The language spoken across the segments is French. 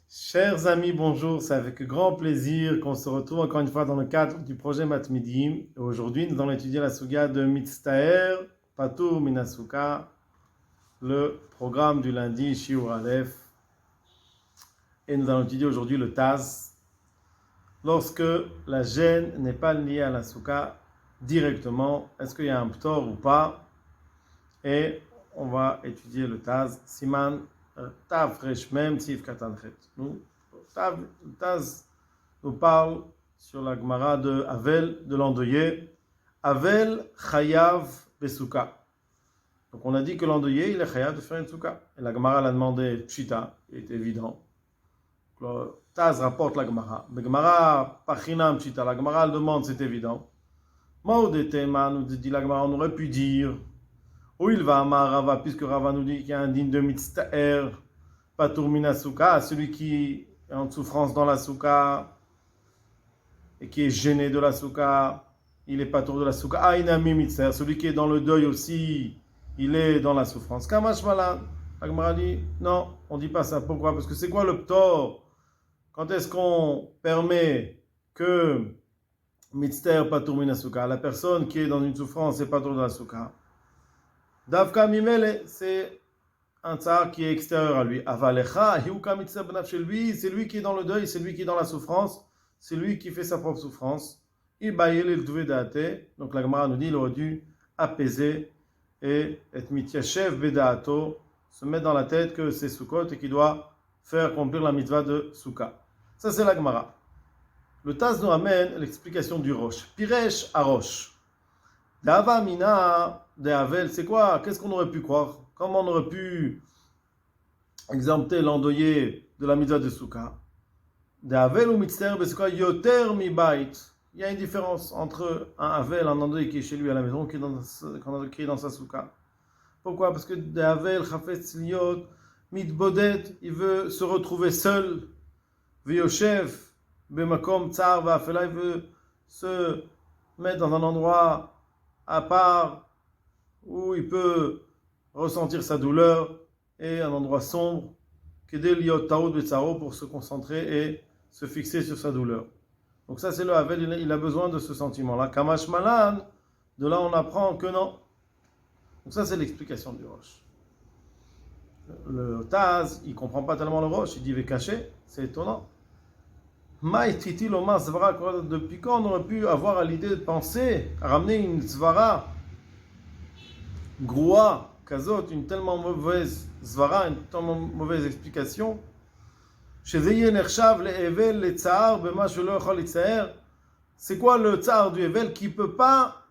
Chers amis, bonjour, c'est avec grand plaisir qu'on se retrouve encore une fois dans le cadre du projet Matmidim. Aujourd'hui, nous allons étudier la Suga de Mitztaer, Patur Minasuka, le programme du lundi, Shiur Aleph. Et nous allons étudier aujourd'hui le Taz, lorsque la gêne n'est pas liée à la Suka directement, est-ce qu'il y a un ptor ou pas? Et on va étudier le Taz, Siman Tav Resh Mem Tzif Katan Chet. Taz nous parle sur la Gemara de Avel, de l'endeuillé. Avel Chayav Besuka. Donc on a dit que l'endeuillé, il est Chayav de faire une Suka. Et la Gemara l'a demandé Pshita, il est évident. Taz rapporte la Gemara. La Gemara Pachinam Pshita, la Gemara le demande, c'est évident. Maudetema nous dit la Gemara, on aurait pu dire. Où il va, Rava, puisque Rava nous dit qu'il y a un digne de Mitztaer, Patur Minasuka, celui qui est en souffrance dans la Souka et qui est gêné de la Souka, il est Patur de la Souka. Inami Mitztaer, celui qui est dans le deuil aussi, il est dans la souffrance. Kamash Malan, la Gemara dit, non, on ne dit pas ça. Pourquoi? Parce que c'est quoi le ptor? Quand est-ce qu'on permet que Mitztaer Patur Minasuka, la personne qui est dans une souffrance est Patur de la Souka? Davka Mimele, c'est un tsar qui est extérieur à lui. Avalecha, hiuka mitzvah benaf chez lui, c'est lui qui est dans le deuil, c'est lui qui est dans la souffrance, c'est lui qui fait sa propre souffrance. Ibayel el duvé date. Donc la Gemara nous dit, il aurait dû apaiser et être mityashev bedaato, se mettre dans la tête que c'est Sukkot et qu'il doit faire accomplir la mitzvah de Souka. Ça c'est la Gemara. Le Taz nous amène l'explication du Rosh. Piresh à Rosh. Dava mina de Avel, c'est quoi? Qu'est-ce qu'on aurait pu croire? Comment on aurait pu exempter l'endeuillé de la mitzvah de Souka? De Avel ou Mitztaer, c'est quoi? Yoter mi bait. Il y a une différence entre un Avel, un endeuillé qui est chez lui à la maison, qui est dans sa Souka. Pourquoi? Parce que de Avel, Chafetz liot, mitbodet, il veut se retrouver seul. Veyoshev, bemakom tsar va'afela, il veut se mettre dans un endroit à part, où il peut ressentir sa douleur, et un endroit sombre, pour se concentrer et se fixer sur sa douleur. Donc ça c'est le Havel, il a besoin de ce sentiment-là. Kamash Malan, de là on apprend que non. Donc ça c'est l'explication du Rosh. Le Taz, il ne comprend pas tellement le Rosh, il dit Vekaché, c'est étonnant. Depuis quand on aurait pu avoir à l'idée de penser à ramener une zvara groua, kazot, une tellement mauvaise zvara, une tellement mauvaise explication? C'est quoi le tsar du Evel qui ne peut pas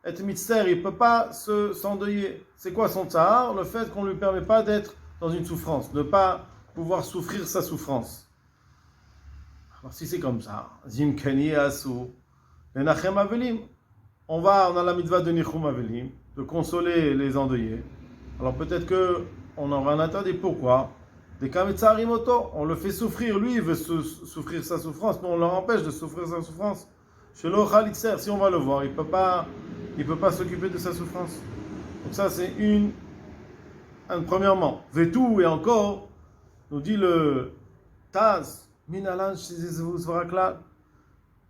être mitzter, il ne peut pas s'endeuiller? C'est quoi son tsar? Le fait qu'on ne lui permet pas d'être dans une souffrance, de ne pas pouvoir souffrir sa souffrance. Alors si c'est comme ça, Zim Keni Asu, Lenachem Avelim, on a la mitzvah de Nichum Avelim, de consoler les endeuillés. Alors peut-être qu'on aura un interdit. Pourquoi? Des Kametzarimoto, on le fait souffrir, lui il veut souffrir sa souffrance, mais on leur empêche de souffrir sa souffrance. Chez l'Ochalitzer, si on va le voir, il peut pas s'occuper de sa souffrance. Donc ça c'est premièrement. Vetou et encore, nous dit le Taz,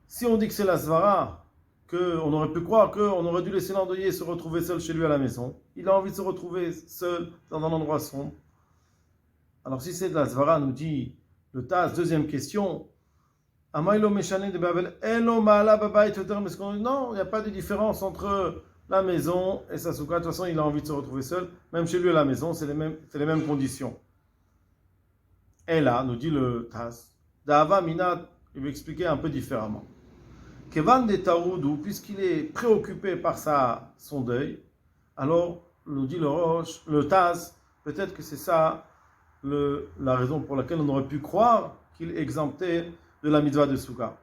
si on dit que c'est la svara, qu'on aurait pu croire qu'on aurait dû laisser l'endeuillé se retrouver seul chez lui à la maison, il a envie de se retrouver seul dans un endroit sombre. Alors si c'est de la svara, nous dit le Taz, deuxième question, non, il n'y a pas de différence entre la maison et sa souka. De toute façon, il a envie de se retrouver seul, même chez lui à la maison, c'est les mêmes conditions. Et là, nous dit le Taz, Dava Mina, il va expliquer un peu différemment. Kevan de Taoudou, puisqu'il est préoccupé par son deuil, alors, nous dit le Taz, peut-être que c'est ça la raison pour laquelle on aurait pu croire qu'il est exempté de la mitzvah de Souka.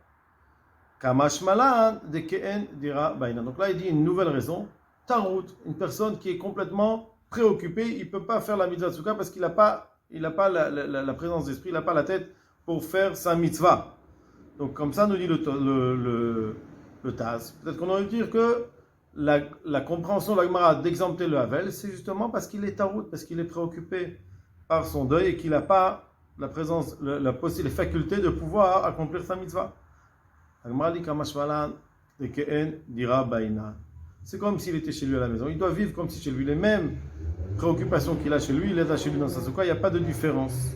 Kamash Malan de Keen dira Baina. Donc là, il dit une nouvelle raison. Tarout, une personne qui est complètement préoccupée, il ne peut pas faire la mitzvah de Souka parce qu'il n'a pas la présence d'esprit, il n'a pas la tête pour faire sa mitzvah. Donc comme ça nous dit le Taz. Peut-être qu'on aurait dû dire que la compréhension de la Gemara d'exempter le Havel, c'est justement parce qu'il est tarout, parce qu'il est préoccupé par son deuil et qu'il n'a pas la présence, les facultés de pouvoir accomplir sa mitzvah. La Gemara dit Kamashvalan de Kehen dira Baina. C'est comme s'il était chez lui à la maison. Il doit vivre comme si chez lui. Les mêmes préoccupations qu'il a chez lui, il les a chez lui dans sa soukha. Il n'y a pas de différence.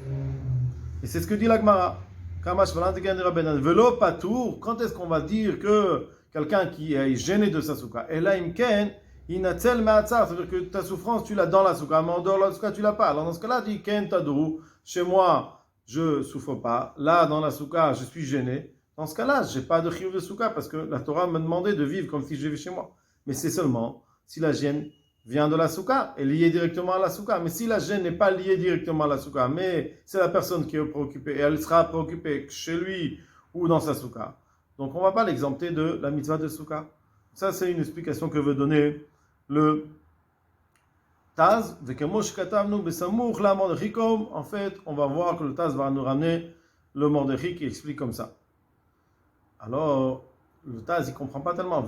Et c'est ce que dit la Gemara. Kamashvalan de Kehen dira Baina. Velo patour. Quand est-ce qu'on va dire que quelqu'un qui est gêné de sa soukha, et là, imken, inatzel ma'atzar, c'est-à-dire que ta souffrance, tu l'as dans la soukha, mais en dehors de la soukha, tu l'as pas. Alors dans ce cas-là, dit ken tadou, chez moi, je souffre pas. Là, dans la soukha, je suis gêné. Dans ce cas-là, je n'ai pas de chiyuv de soukha parce que la Torah me demandait de vivre comme si je vivais chez moi. Mais c'est seulement si la gêne vient de la soukha, est liée directement à la soukha. Mais si la gêne n'est pas liée directement à la soukha, mais c'est la personne qui est préoccupée, et elle sera préoccupée chez lui ou dans sa soukha, donc on ne va pas l'exempter de la mitzvah de soukha. Ça, c'est une explication que veut donner le Taz. En fait, on va voir que le Taz va nous ramener le Mordechai qui explique comme ça. Alors, le Taz, il ne comprend pas tellement.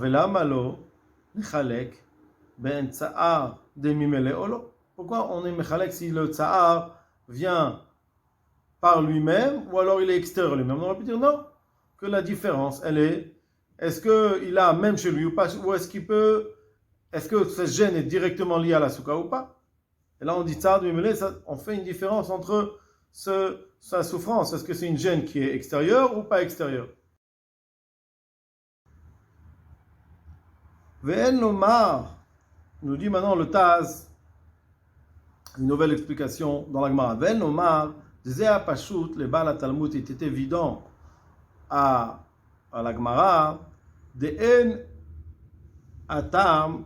Pourquoi on est mechalek si le tsa'ar vient par lui-même ou alors il est extérieur lui-même? On aurait pu dire non, que la différence, elle est, est-ce qu'il a même chez lui ou pas, ou est-ce qu'il peut, est-ce que cette gêne est directement liée à la soukha ou pas? Et là, on dit tsa'ar mimele, on fait une différence entre sa souffrance. Est-ce que c'est une gêne qui est extérieure ou pas extérieure? Ve'en lomar, nous dit maintenant le Taz, une nouvelle explication dans la Gemara. Ve'en lomar, zeh pashut, le Baal Talmud était évident à la Gemara, de en atam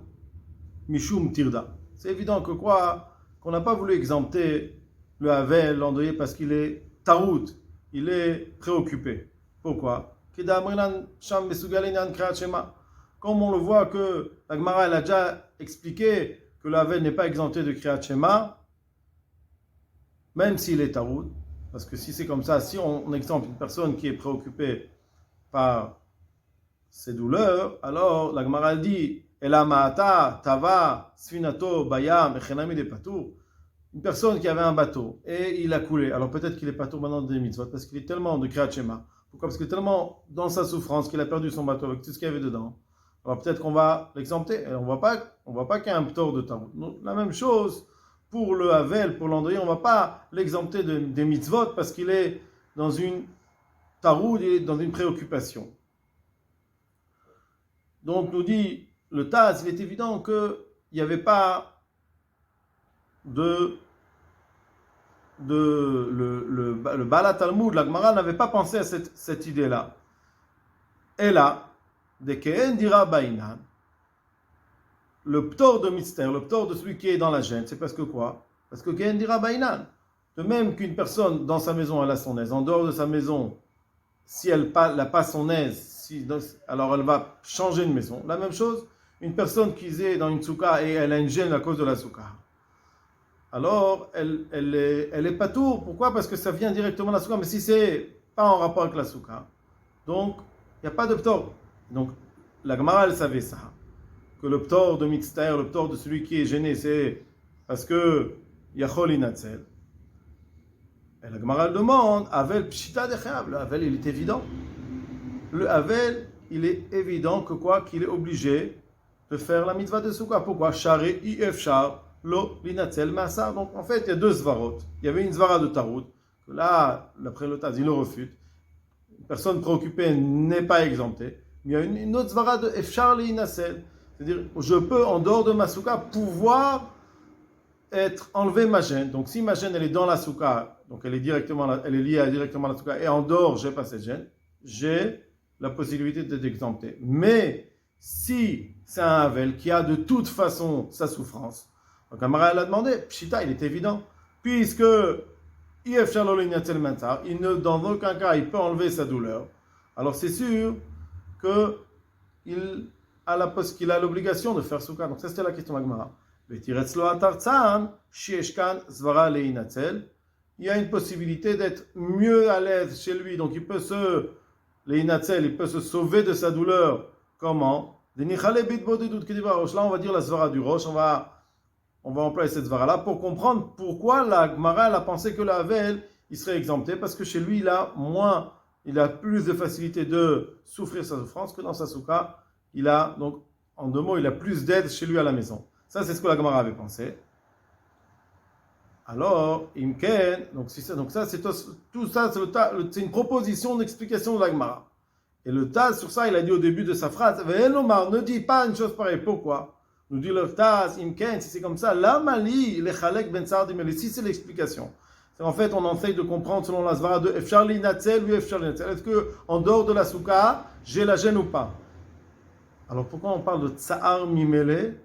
mishum tirda. C'est évident que quoi? Qu'on n'a pas voulu exempter le Havel, l'endeuillé, parce qu'il est tarout, il est préoccupé. Pourquoi? Comme on le voit que la Gemara elle a déjà expliqué que le Havel n'est pas exempté de Kriyat Shema, même s'il est tarout, parce que si c'est comme ça, si on exempte une personne qui est préoccupée par ses douleurs, alors la Gemara dit Ela ma'ata tava sfinato bayam echenami de patour. Une personne qui avait un bateau et il a coulé, alors peut-être qu'il est patour maintenant des mitzvot parce qu'il est tellement de Kriyat Shema. Pourquoi? Parce qu'il est tellement dans sa souffrance qu'il a perdu son bateau avec tout ce qu'il y avait dedans. Alors peut-être qu'on va l'exempter. On ne voit pas qu'il y a un ptor de temps. La même chose pour le Havel, pour l'endeuillé, on ne va pas l'exempter des mitzvot parce qu'il est dans une taroud, il est dans une préoccupation. Donc nous dit le Taz, il est évident qu'il n'y avait pas le Baal Talmud, la Gemara n'avait pas pensé à cette idée-là. Et là, de Kehen dira Bainan, le ptor de mystère, le ptor de celui qui est dans la gêne, c'est parce que quoi? Parce que Kehen dira Bainan. De même qu'une personne dans sa maison, elle a son aise, en dehors de sa maison, si elle n'a pas son aise, alors elle va changer de maison. La même chose, une personne qui est dans une soukha et elle a une gêne à cause de la soukha. Alors, elle est patour. Pourquoi? Parce que ça vient directement de la soukha. Mais si c'est pas en rapport avec la soukha, donc il n'y a pas de ptor. Donc, la Gemara, elle savait ça. Que le ptor de mitzter, le ptor de celui qui est gêné, c'est parce que yachol inatzel. Et la Gemara demande, Havel pshita dechav. Le Havel, il est évident. Le Havel, il est évident que quoi? Qu'il est obligé de faire la mitzvah de soukha. Pourquoi? Share ifshar lo linatzel masa. Donc en fait, il y a deux svarot. Il y avait une svara de tarout. Là, d'après le Taz, il le refute. Une personne préoccupée n'est pas exemptée. Mais il y a une autre svara de ifshar li linatzel. C'est-à-dire, je peux, en dehors de ma soukha, pouvoir enlever ma gêne. Donc si ma gêne, elle est dans la soukha, donc elle est liée directement à la soukha, et en dehors, j'ai pas cette gêne, j'ai la possibilité d'être exempté. Mais si c'est un Havel qui a de toute façon sa souffrance, donc Amara l'a demandé, Pshita, il est évident, puisque il ne, dans aucun cas, il peut enlever sa douleur, alors c'est sûr qu'il a l'obligation de faire soukha. Donc ça c'était la question de Gemara. Il y a une possibilité d'être mieux à l'aise chez lui, donc il peut se Leinatzel, il peut se sauver de sa douleur. Comment? Là, on va dire la svara du roche, on va employer cette svara-là pour comprendre pourquoi la Gemara elle a pensé que le Havel, il serait exempté, parce que chez lui, il a plus de facilité de souffrir sa souffrance que dans sa souka. Donc, en 2 mots, il a plus d'aide chez lui à la maison. Ça, c'est ce que la Gemara avait pensé. Alors, Imken, donc ça, c'est tout ça, c'est une proposition d'explication de la Gemara. Et le Taz, sur ça, il a dit au début de sa phrase, Omar, ne dis pas une chose pareille. Pourquoi? Nous dit le Taz, Imken, si c'est comme ça, la mali, le chalek ben sardim, si c'est l'explication. En fait, on essaye de comprendre selon la svara de Efsharli Natzel ou Efsharli Natzel. Est-ce qu'en dehors de la souka, j'ai la gêne ou pas? Alors pourquoi on parle de tsahar mimele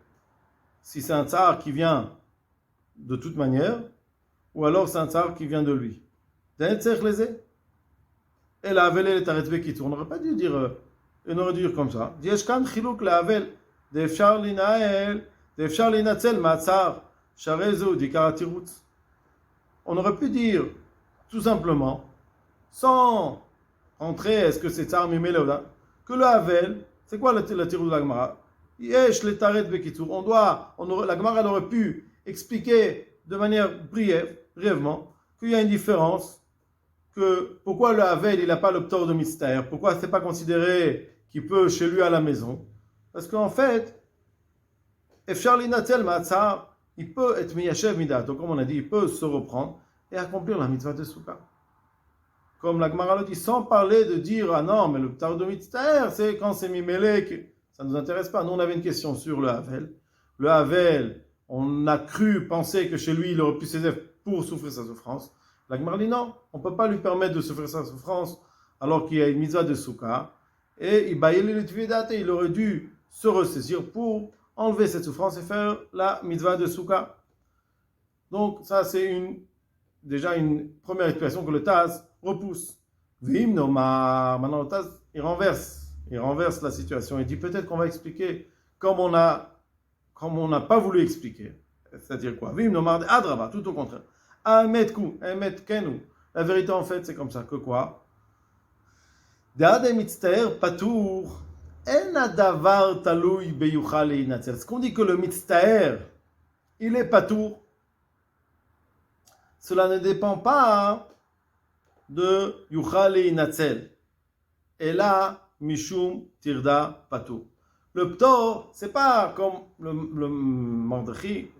si c'est un tsahar qui vient de toute manière ou alors c'est un tsahar qui vient de lui? Et la havel est arrêtée qui tourne. On n'aurait pas dû dire, on aurait dû dire comme ça. Yeshkan chiluk la havel de Efsharli Nael, de Efsharli Natzel matzar sharezo dikaratirut. On aurait pu dire, tout simplement, sans entrer, est-ce que c'est Tsar Mimele ou pas, que le Havel, c'est quoi le tirou de la Gemara? Yesh le Taret Bekitour. La Gemara aurait pu expliquer de manière brièvement, qu'il y a une différence, que pourquoi le Havel, il n'a pas le ptor de mystère, pourquoi ce n'est pas considéré qu'il peut chez lui à la maison. Parce qu'en fait, Efshar Linatel Matzar, il peut être miyashev midat, donc comme on a dit, il peut se reprendre et accomplir la mitzvah de Souka. Comme la Gemara le dit, sans parler de dire, ah non, mais le ptar de mitzvah, c'est quand c'est mimélé, que ça ne nous intéresse pas. Nous, on avait une question sur le Havel. Le Havel, on a cru penser que chez lui, il aurait pu s'aider pour souffrir sa souffrance. La Gemara dit non, on ne peut pas lui permettre de souffrir sa souffrance alors qu'il y a une mitzvah de Souka. Et il aurait dû se ressaisir pour enlever cette souffrance et faire la mitzvah de Souka. Donc ça c'est déjà une première explication que le Taz repousse. Maintenant le Taz il renverse la situation et dit peut-être qu'on va expliquer comme on n'a pas voulu expliquer. C'est-à-dire quoi? Adraba, tout au contraire. La vérité en fait c'est comme ça que quoi? Patour. Ce qu'on dit que le mitztaer, il est patour, cela ne dépend pas de yuchal inatzel. Et là, mishum tirda patour. Le ptor, c'est pas comme le Mardochi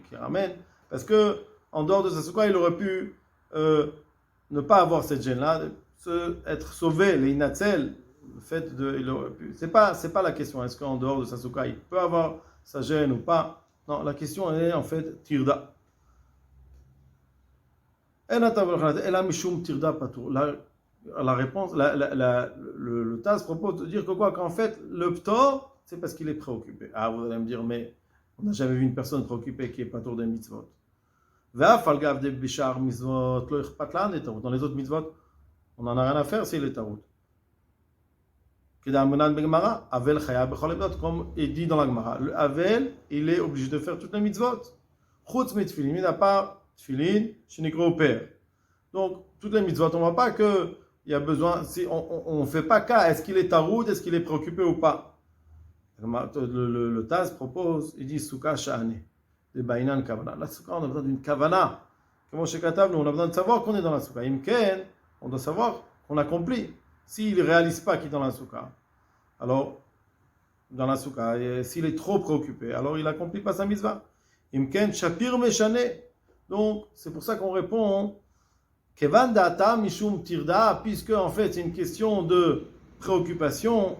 qui ramène, parce que en dehors de sa souka, il aurait pu ne pas avoir cette gêne-là, être sauvé, les inatzel. Le fait c'est pas la question. Est-ce qu'en dehors de sa souka, il peut avoir sa gêne ou pas? Non, la question est en fait tirda. La réponse, le Taz propose de dire que quoi? Qu'en fait, le ptor, c'est parce qu'il est préoccupé. Ah, vous allez me dire, mais on n'a jamais vu une personne préoccupée qui est patour des mitzvot. Dans les autres mitzvot, on n'en a rien à faire s'il est tarot. Comme il dit dans la Gemara, le Havel, il est obligé de faire toutes les mitzvot. Chutz mitfilin, il a pas tfilin, shenigro père. Donc, toutes les mitzvot, on ne voit pas qu'il y a besoin, si on ne fait pas cas, est-ce qu'il est taroud, est-ce qu'il est préoccupé ou pas. Le Taz propose, il dit Souka Sha'ane, de Bainan Kavana. La Souka, on a besoin d'une Kavana. Comme chez Katav, nous, on a besoin de savoir qu'on est dans la Souka. Imken, on doit savoir qu'on accomplit. S'il ne réalise pas qu'il est dans la souka, alors, dans la souka, s'il est trop préoccupé, alors il n'accomplit pas sa mitzvah. Imken shapir meshane. Donc, c'est pour ça qu'on répond Kevan data mishum tirda, puisque en fait c'est une question de préoccupation.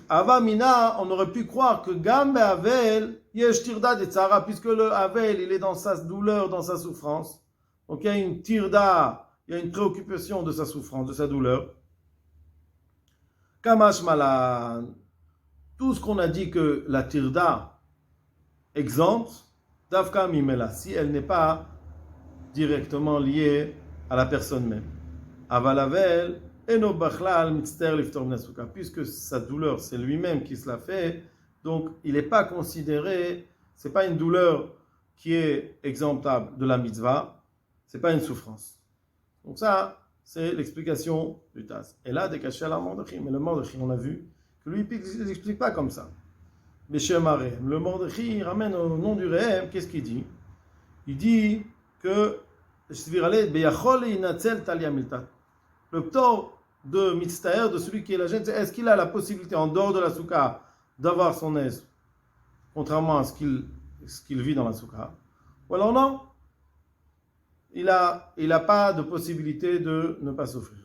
Avamina, on aurait pu croire que Gambe Havel, yesh tirda de tzara, puisque le Havel, il est dans sa douleur, dans sa souffrance. Donc il y a une tirda. Il y a une préoccupation de sa souffrance, de sa douleur. Kamash malan. Tout ce qu'on a dit que la tirda exempte, davka mimela, si elle n'est pas directement liée à la personne même. Avalavel, eno bachlal mitzter liftor minasuka, puisque sa douleur, c'est lui-même qui se l'a fait, donc il n'est pas considéré, c'est pas une douleur qui est exemptable de la mitzvah, c'est pas une souffrance. Donc ça, C'est l'explication du Taz. Et là, décaché à la Mordechai. Mais le Mordechai, on a vu que lui, il n'explique pas comme ça. Beshem Arehem. Le Mordechai, il ramène au nom du Rehem, qu'est-ce qu'il dit? Il dit que le ptor de Mitztaher, de celui qui est la gêne, est-ce qu'il a la possibilité, en dehors de la soukha, d'avoir son aise, contrairement à ce qu'il vit dans la soukha? Ou alors non, il a pas de possibilité de ne pas souffrir.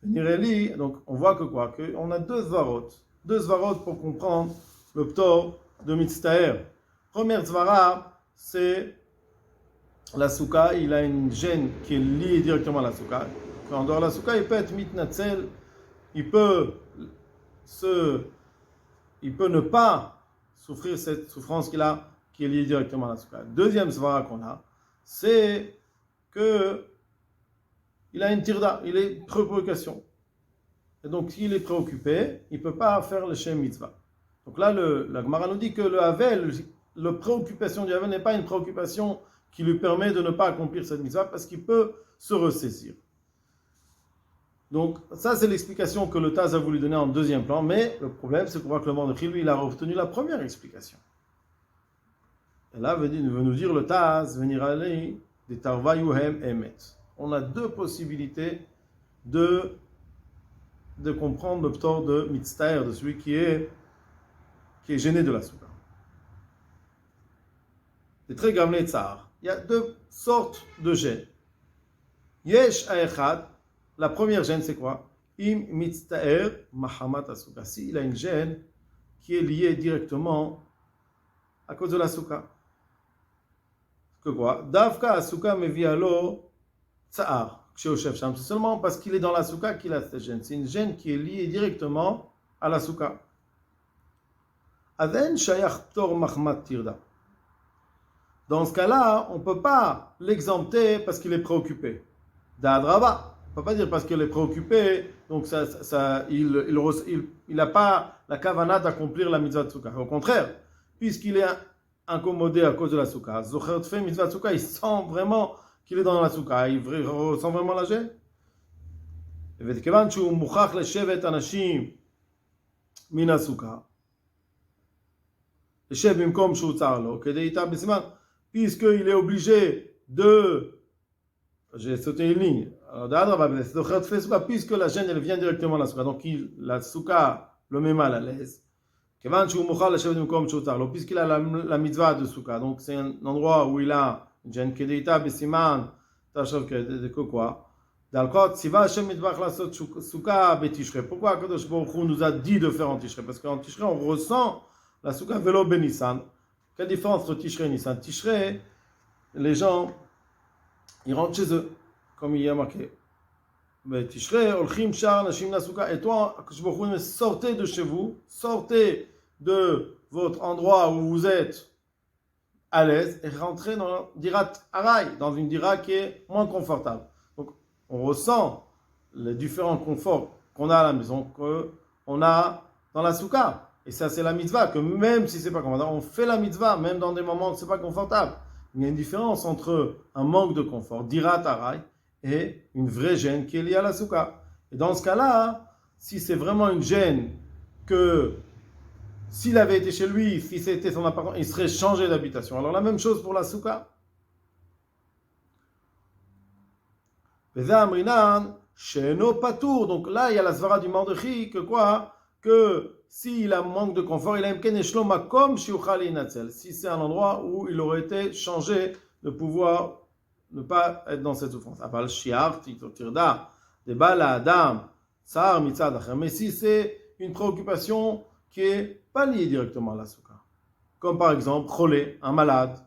Donc on voit que quoi? On a deux svarot pour comprendre le ptor de Mitztaher. Première svara, c'est la soukha, il a une gêne qui est liée directement à la soukha. En dehors de la soukha, il peut être mitnatzel, il peut ne pas souffrir cette souffrance qu'il a, qui est liée directement à la soukha. Deuxième svara qu'on a, c'est que il a une tirda, il est préoccupation. Et donc, s'il est préoccupé, il ne peut pas faire le shem mitzvah. Donc là, la Gemara nous dit que le havel, la préoccupation du havel n'est pas une préoccupation qui lui permet de ne pas accomplir cette mitzvah parce qu'il peut se ressaisir. Donc, ça, c'est l'explication que le Taz a voulu donner en deuxième plan, mais le problème, c'est qu'on voit que le Mordechai, lui, il a retenu la première explication. Et là, veut nous dire le Taz, venir aller, des tarvayuhem emet. On a deux possibilités de comprendre le ptor de Mitztaher, de celui qui est gêné de la soukha. C'est très gamle tsar. Il y a deux sortes de gênes. Yesh ha'echad, la première gêne, c'est quoi? Im mitztaher mahamat asouka. Si il a une gêne qui est liée directement à cause de la soukha. Que quoi? Davka asouka mevialo tsar. C'est seulement parce qu'il est dans la soukha qu'il a cette gêne. C'est une gêne qui est liée directement à la soukha. Aden shayach ptor mahmat tirda. Dans ce cas-là, on ne peut pas l'exempter parce qu'il est préoccupé. D'adraba. On ne peut pas dire parce qu'il est préoccupé, donc il n'a pas la kavana d'accomplir la mitzvah de soukha. Au contraire, puisqu'il est incommodé à cause de la soukha, Zocher Tfei mitzvah de soukha, il sent vraiment qu'il est dans la soukha, il ressent vraiment la gêne. וכיוון שהוא מוכרח לשבת אנשים מן הסוכה, לשב במקום שהוא צר לו, כדי איתה בסימן, puisqu'il est obligé de... J'ai sauté une ligne. Puisque la gêne, elle vient directement de la soukha. Donc, la soukha le met mal à l'aise. Puisqu'il a la mitzvah de soukha. Donc, c'est un endroit où il a une gêne kedeita besiman. Quoi? Pourquoi Kadosh Baruch Hu nous a dit de faire en Tishrei? Parce qu'en Tishrei, on ressent la soukha velo benissan. Quelle différence entre Tishrei et Nissan? Tishrei, les gens, ils rentrent chez eux, comme il y a marqué. Mais Tishrei, olchim shar nashim nasuka. Et toi, sortez de chez vous, sortez de votre endroit où vous êtes à l'aise et rentrez dans dirat aray, dans une dira qui est moins confortable. Donc, on ressent les différents conforts qu'on a à la maison, qu'on a dans la soukha. Et ça, c'est la mitzvah, que même si c'est pas confortable, on fait la mitzvah, même dans des moments où c'est pas confortable. Il y a une différence entre un manque de confort, dirat aray, et une vraie gêne qui est liée à la soukha. Et dans ce cas-là, si c'est vraiment une gêne que s'il avait été chez lui, si c'était son appartement, il serait changé d'habitation. Alors la même chose pour la soukha. Donc là, il y a la svara du Mordechai que quoi? Que s'il a un manque de confort, il a si c'est un endroit où il aurait été changé de pouvoir ne pas être dans cette souffrance. Mais si c'est une préoccupation qui n'est pas liée directement à la soukha, comme par exemple cholé, un malade,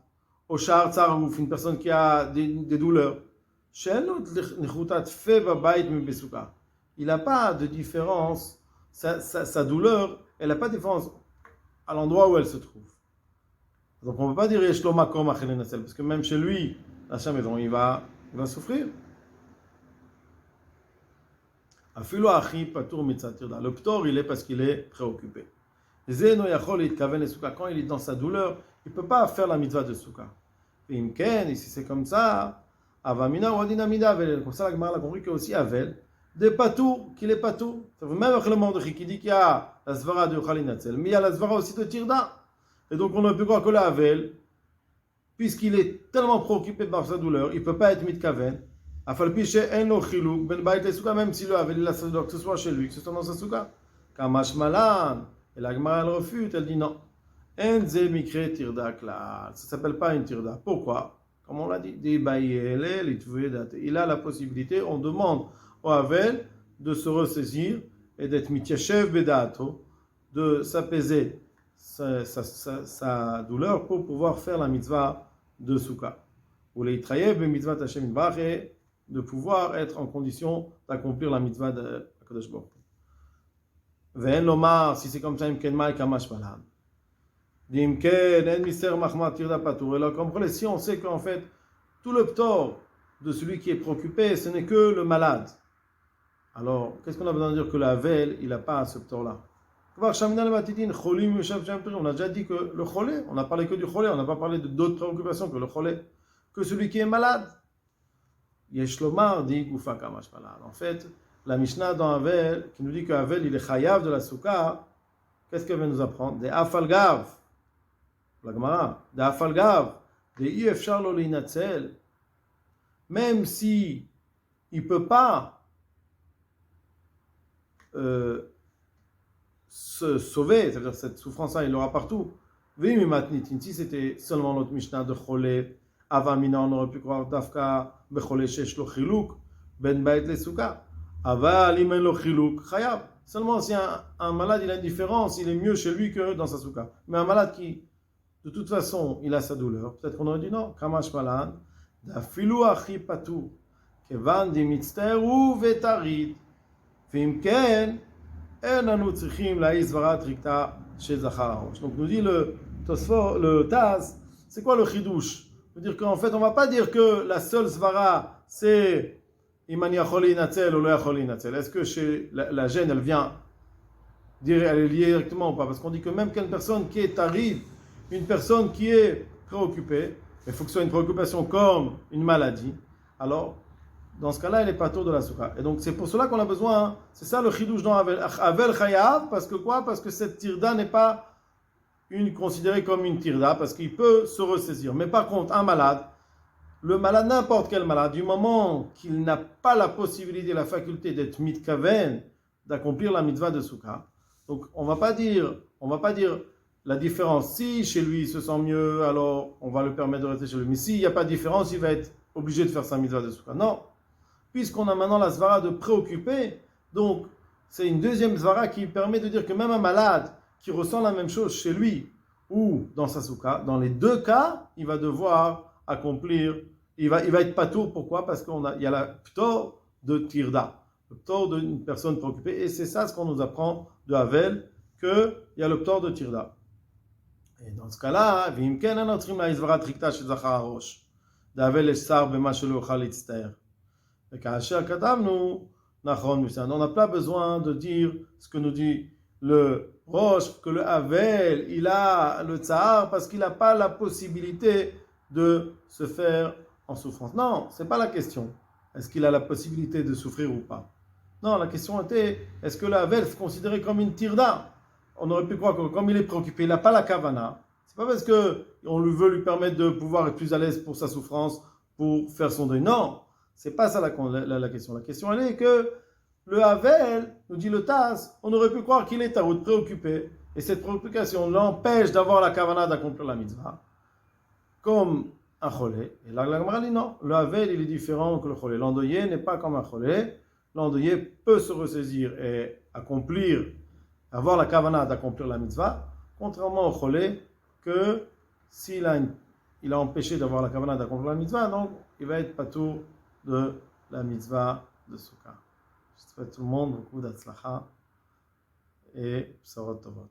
ou une personne qui a des douleurs, il n'a pas de différence. Sa douleur, elle n'a pas de différence à l'endroit où elle se trouve. Donc on ne peut pas dire parce que même chez lui, à sa maison, il va souffrir. Le ptor, il est parce qu'il est préoccupé. Quand il est dans sa douleur, il ne peut pas faire la mitzvah de soukha. Et si c'est comme ça, Avamina ou Adinamida Avel. Comme ça, la Gemara a compris qu'il y a aussi Avel, des patours, qu'il est patour. Même avec le monde qui dit qu'il y a la Svara de Khalinatzel, mais il y a la Svara aussi de Tirda. Et donc on ne peut croire que la Avel, puisqu'il est tellement préoccupé par sa douleur, il ne peut pas être mitkaven. Afalpi en lo chiluk ben bait le souka, même si le Avel il a sa douleur, que ce soit chez lui, que ce soit dans sa souka. Kamash malan, et la Gemara elle refute, elle dit non. En ze mikre tirda klal. Ça ne s'appelle pas une tirda. Pourquoi? Comme on l'a dit, il a la possibilité, on demande au Havel de se ressaisir et d'être mityashev bedato, de s'apaiser sa douleur pour pouvoir faire la mitzvah de Souka. Ou les trayev mitzvah Hashem Yitbarach, et de pouvoir être en condition d'accomplir la mitzvah de Kadosh Baruch Hu. Ve'en lomar, si c'est comme ça, imken maï kamash malan. Dimken, en mister mahmat tirda patour. Et là, comprenez, si on sait qu'en fait, tout le ptor de celui qui est préoccupé, ce n'est que le malade. Alors, qu'est-ce qu'on a besoin de dire que la veille, il n'a pas ce ptor-là? On a déjà dit que le cholé, on n'a parlé que du cholé, on n'a pas parlé d'autres préoccupations que le cholé, que celui qui est malade. Yeshlomar dit Goufa Kamash malade. En fait, la Mishnah dans Havel, qui nous dit que Havel, il est chayav de la souka, qu'est-ce qu'elle vient nous apprendre? Des afalgav. La Gemara, des afalgav, des ifshar lo linatzel, même si il ne peut pas se sauver, c'est-à-dire cette souffrance-là, il l'aura partout. Si c'était seulement notre Mishnah de Cholé, Avamina, on aurait pu croire Dafka, Becholé Shesh lo Chiluk, Ben Bait le Souka. Aval, Imen lo Chiluk, Chayab. Seulement si un malade, il a une différence, il est mieux chez lui que dans sa souka. Mais un malade qui, de toute façon, il a sa douleur, peut-être qu'on aurait dit non, Kamash Malan, Dafilu Achi Patou, Kevan di Mitzter ou Vetarit, Vimken, Enanu Tzrichim Laïs Varat Rikta chez Zachararosh. Donc nous dit le Taz, c'est quoi le Chidouche? veut dire qu'en fait, on ne va pas dire que la seule svara, c'est Imani Acholi Natzel ou le Acholi Natzel. Est-ce que chez la gêne, elle vient, elle est liée directement ou pas? Parce qu'on dit que même qu'une personne qui est taride, une personne qui est préoccupée, il faut que ce soit une préoccupation comme une maladie, alors dans ce cas-là, elle n'est pas tour de la soukha. Et donc c'est pour cela qu'on a besoin, c'est ça le chidouche dans Avel Chayav, parce que quoi? Parce que cette tirda n'est pas considérée comme une tirda, parce qu'il peut se ressaisir. Mais par contre, un malade, le malade, n'importe quel malade, du moment qu'il n'a pas la possibilité, la faculté d'être mitkaven, d'accomplir la mitzvah de soukha, donc on va pas dire la différence. Si chez lui il se sent mieux, alors on va lui permettre de rester chez lui. Mais s'il n'y a pas de différence, il va être obligé de faire sa mitzvah de soukha. Non. Puisqu'on a maintenant la svara de préoccuper, donc c'est une deuxième svara qui permet de dire que même un malade qui ressent la même chose chez lui ou dans sa soukha, dans les deux cas, il va devoir accomplir, il va être patour. Pourquoi? Parce qu'il y a la ptor de tirda, le ptor d'une personne préoccupée, et c'est ça ce qu'on nous apprend de Havel, qu'il y a le ptor de tirda. Et dans ce cas-là, v'imken anotrim la svara trikta chez Zachararosh, d'Havel eshsar b'ma shelo yochal litztaer. Et on n'a pas besoin de dire ce que nous dit le Roche, que le Havel, il a le Tsahar parce qu'il n'a pas la possibilité de se faire en souffrance. Non, ce n'est pas la question. Est-ce qu'il a la possibilité de souffrir ou pas? Non, la question était, est-ce que le Havel est considéré comme une tirda? On aurait pu croire que comme il est préoccupé, il n'a pas la kavana. Ce n'est pas parce qu'on veut lui permettre de pouvoir être plus à l'aise pour sa souffrance, pour faire son deuil. Non. C'est pas ça la question. La question, elle est que le Havel, nous dit le Taz, on aurait pu croire qu'il est à haute préoccupé. Et cette préoccupation l'empêche d'avoir la kavana d'accomplir la mitzvah. Comme un cholé. Et là, la Gemara dit non. Le Havel, il est différent que le cholé. L'endeuillé n'est pas comme un cholé. L'endeuillé peut se ressaisir et accomplir, avoir la kavana d'accomplir la mitzvah. Contrairement au cholé, que s'il a, il a empêché d'avoir la kavana d'accomplir la mitzvah, donc il va être patour de la mitzvah de Souka. Je souhaite tout le monde beaucoup d'Atzlacha et Psarot Tovot.